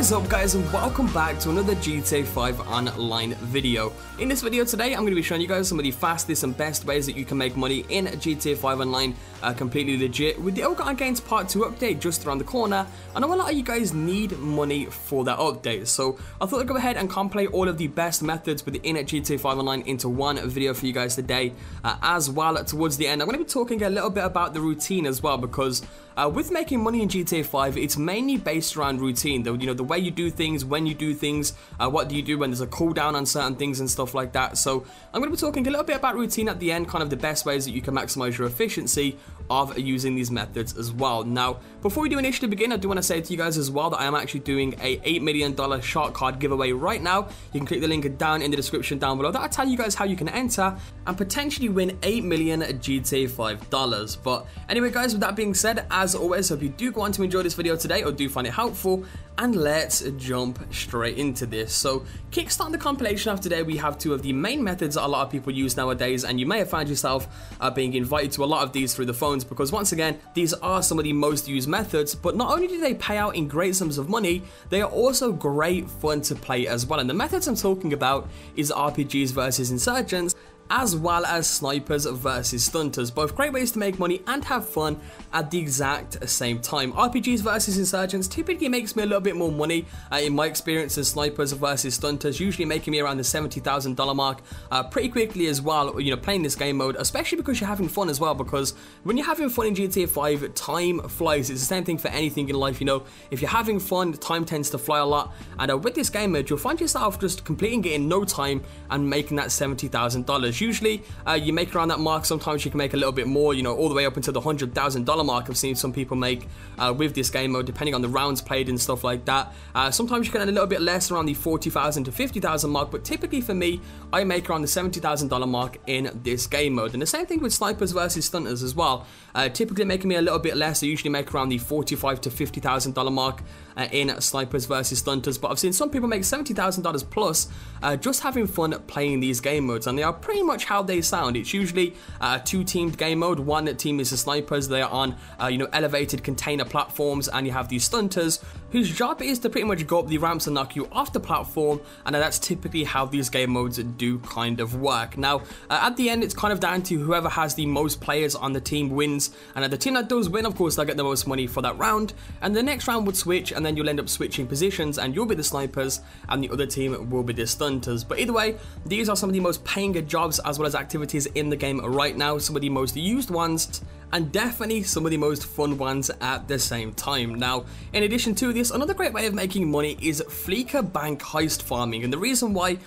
is up, guys, and welcome back to another GTA 5 online video. In this video today, I'm going to be showing you guys some of the fastest and best ways that you can make money in GTA 5 online, completely legit, with the Ogarton Games Part 2 update just around the corner. I know a lot of you guys need money for that update, so I thought I'd go ahead and compile all of the best methods within GTA 5 online into one video for you guys today. As well, towards the end, I'm going to be talking a little bit about the routine as well, because with making money in GTA 5, it's mainly based around routine. The way you do things, when you do things, what do you do when there's a cooldown on certain things and stuff like that. So I'm going to be talking a little bit about routine at the end, kind of the best ways that you can maximize your efficiency of using these methods as well. Now, before we do initially begin, I do want to say to you guys as well that I am actually doing a $8 million shark card giveaway right now. You can click the link down in the description down below. That'll tell you guys how you can enter and potentially win $8 million GTA 5 dollars. But anyway, guys, with that being said, as always, hope you do go on to enjoy this video today or do find it helpful, and let's jump straight into this. So, kickstarting the compilation of today, we have two of the main methods that a lot of people use nowadays, and you may have found yourself being invited to a lot of these through the phones, because once again, these are some of the most used methods. But not only do they pay out in great sums of money, they are also great fun to play as well. And the methods I'm talking about is RPGs versus insurgents, as well as snipers versus stunters. Both great ways to make money and have fun at the exact same time. RPGs versus insurgents typically makes me a little bit more money. In my experience, as snipers versus stunters usually making me around the $70,000 mark pretty quickly as well, playing this game mode, especially because you're having fun as well, because when you're having fun in GTA 5, time flies. It's the same thing for anything in life, if you're having fun, time tends to fly a lot, and with this game mode, you'll find yourself just completing it in no time and making that $70,000. Usually, you make around that mark. Sometimes you can make a little bit more, all the way up until the $100,000 mark. I've seen some people make with this game mode, depending on the rounds played and stuff like that. Sometimes you can earn a little bit less, around the $40,000 to $50,000 mark, but typically for me, I make around the $70,000 mark in this game mode. And the same thing with snipers versus stunters as well. Typically making me a little bit less. I usually make around the $45,000 to $50,000 mark in snipers versus stunters, but I've seen some people make $70,000 plus just having fun playing these game modes, and they are pretty much how they sound. It's usually a two-teamed game mode. One team is the snipers. They are on elevated container platforms, and you have these stunters whose job is to pretty much go up the ramps and knock you off the platform, and that's typically how these game modes do kind of work. Now, at the end, it's kind of down to whoever has the most players on the team wins, and the team that does win, of course, they'll get the most money for that round, and the next round would switch, and then you'll end up switching positions, and you'll be the snipers, and the other team will be the stunters. But either way, these are some of the most paying jobs as well as activities in the game right now, some of the most used ones, and definitely some of the most fun ones at the same time. Now, in addition to this, another great way of making money is Fleeca Bank heist farming, and the reason why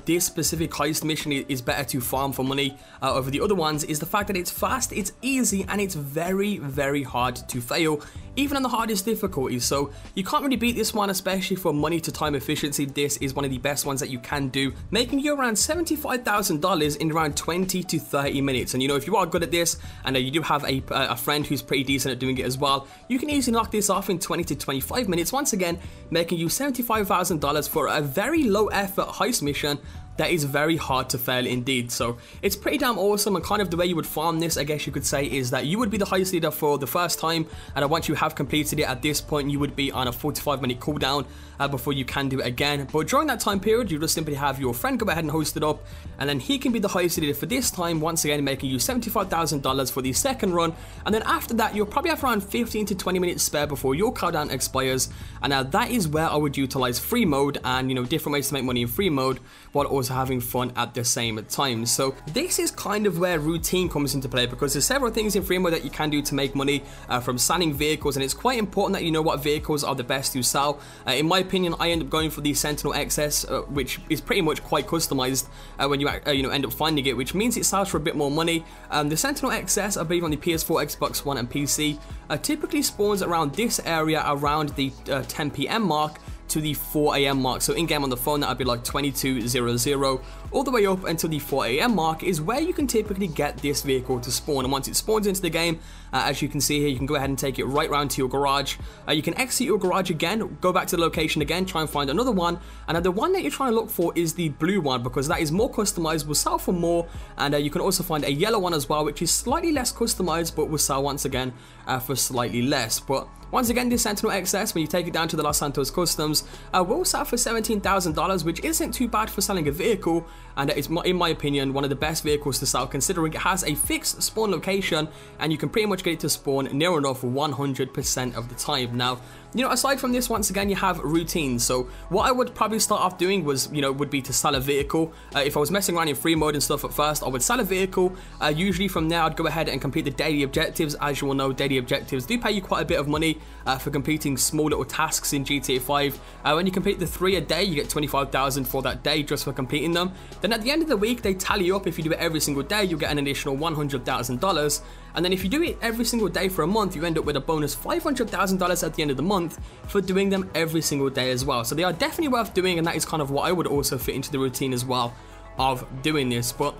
this specific heist mission is better to farm for money over the other ones is the fact that it's fast, it's easy, and it's very, very hard to fail, even on the hardest difficulties. So you can't really beat this one, especially for money to time efficiency. This is one of the best ones that you can do, making you around $75,000 in around 20 to 30 minutes. And if you are good at this, and you do have a friend who's pretty decent at doing it as well, you can easily knock this off in 20 to 25 minutes, once again making you $75,000 for a very low effort heist mission that is very hard to fail indeed. So it's pretty damn awesome, and kind of the way you would farm this, I guess you could say, is that you would be the heist leader for the first time, and once you have completed it, at this point you would be on a 45-minute cooldown before you can do it again. But during that time period, you just simply have your friend go ahead and host it up, and then he can be the heist leader for this time, once again making you $75,000 for the second run. And then after that, you'll probably have around 15 to 20 minutes spare before your cooldown expires, and that is where I would utilize free mode and different ways to make money in free mode while also having fun at the same time. So this is kind of where routine comes into play, because there's several things in free mode that you can do to make money, from selling vehicles, and it's quite important that you know what vehicles are the best to sell. In my opinion, I end up going for the Sentinel XS, which is pretty much quite customized when you end up finding it, which means it sells for a bit more money. The Sentinel XS, I believe on the PS4, Xbox One, and PC, typically spawns around this area around the 10 PM mark to the 4 AM mark. So in-game on the phone, that would be like 2200, all the way up until the 4 AM mark is where you can typically get this vehicle to spawn. And once it spawns into the game, as you can see here, you can go ahead and take it right round to your garage. You can exit your garage again, go back to the location again, try and find another one, and the one that you're trying to look for is the blue one, because that is more customized, will sell for more. And you can also find a yellow one as well, which is slightly less customized, but will sell once again for slightly less. But once again, this Sentinel XS, when you take it down to the Los Santos Customs, vehicles will sell for $17,000, which isn't too bad for selling a vehicle, and it's, in my opinion, one of the best vehicles to sell, considering it has a fixed spawn location and you can pretty much get it to spawn near enough 100% of the time. Now, you know, aside from this, once again, you have routines. So what I would probably start off doing was, you know, would be to sell a vehicle. If I was messing around in free mode and stuff at first, I would sell a vehicle. Usually from there, I'd go ahead and complete the daily objectives. As you all know, daily objectives do pay you quite a bit of money for completing small little tasks in GTA 5. When you complete the 3 a day, you get 25,000 for that day just for completing them. Then at the end of the week, they tally up. If you do it every single day, you'll get an additional $100,000. And then if you do it every single day for a month, you end up with a bonus $500,000 at the end of the month for doing them every single day as well. So they are definitely worth doing, and that is kind of what I would also fit into the routine as well of doing this. But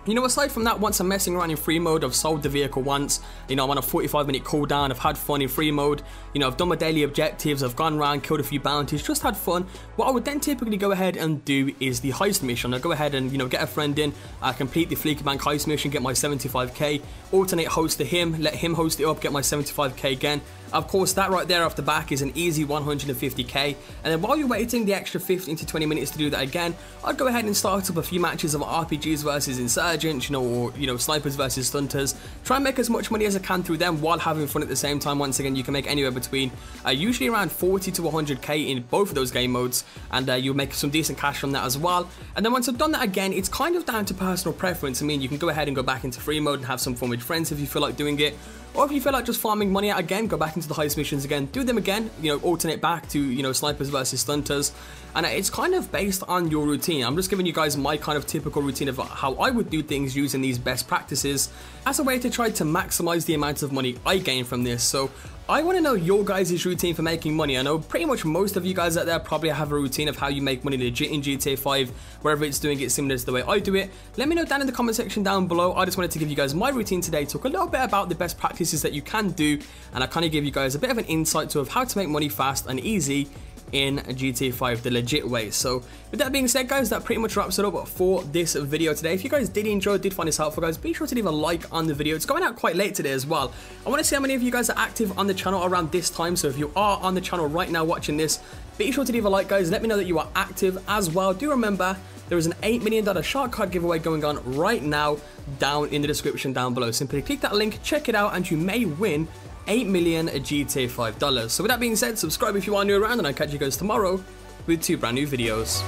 you know, aside from that, once I'm messing around in free mode, I've sold the vehicle once, you know, I'm on a 45-minute cooldown, I've had fun in free mode, you know, I've done my daily objectives, I've gone around, killed a few bounties, just had fun. What I would then typically go ahead and do is the heist mission. I'll go ahead and, you know, get a friend in, complete the Fleeky Bank heist mission, get my 75k, alternate host to him, let him host it up, get my 75k again. Of course, that right there off the back is an easy 150k, and then while you're waiting the extra 15 to 20 minutes to do that again, I'd go ahead and start up a few matches of RPGs versus Insurgents, you know, or, you know, Snipers versus Stunters. Try and make as much money as I can through them while having fun at the same time. Once again, you can make anywhere between usually around 40 to 100k in both of those game modes, and you'll make some decent cash from that as well. And then once I've done that again, it's kind of down to personal preference. I mean, you can go ahead and go back into free mode and have some fun with friends if you feel like doing it. Or if you feel like just farming money out again, go back into the heist missions again, do them again, you know, alternate back to, you know, Snipers versus Stunters. And it's kind of based on your routine. I'm just giving you guys my kind of typical routine of how I would do things using these best practices as a way to try to maximize the amount of money I gain from this. So I want to know your guys' routine for making money. I know pretty much most of you guys out there probably have a routine of how you make money legit in GTA 5, wherever it's doing it similar to the way I do it. Let me know down in the comment section down below. I just wanted to give you guys my routine today, talk a little bit about the best practices that you can do, and I kind of give you guys a bit of an insight to how to make money fast and easy in GTA 5 the legit way. So with that being said, guys, that pretty much wraps it up for this video today. If you guys did enjoy, did find this helpful, guys, be sure to leave a like on the video. It's going out quite late today as well. I want to see how many of you guys are active on the channel around this time. So if you are on the channel right now watching this, be sure to leave a like, guys. Let me know that you are active as well. Do remember, there is an $8 million shark card giveaway going on right now down in the description down below. Simply click that link, check it out, and you may win 8 million GTA 5 dollars. So with that being said, subscribe if you are new around, and I'll catch you guys tomorrow with 2 brand new videos.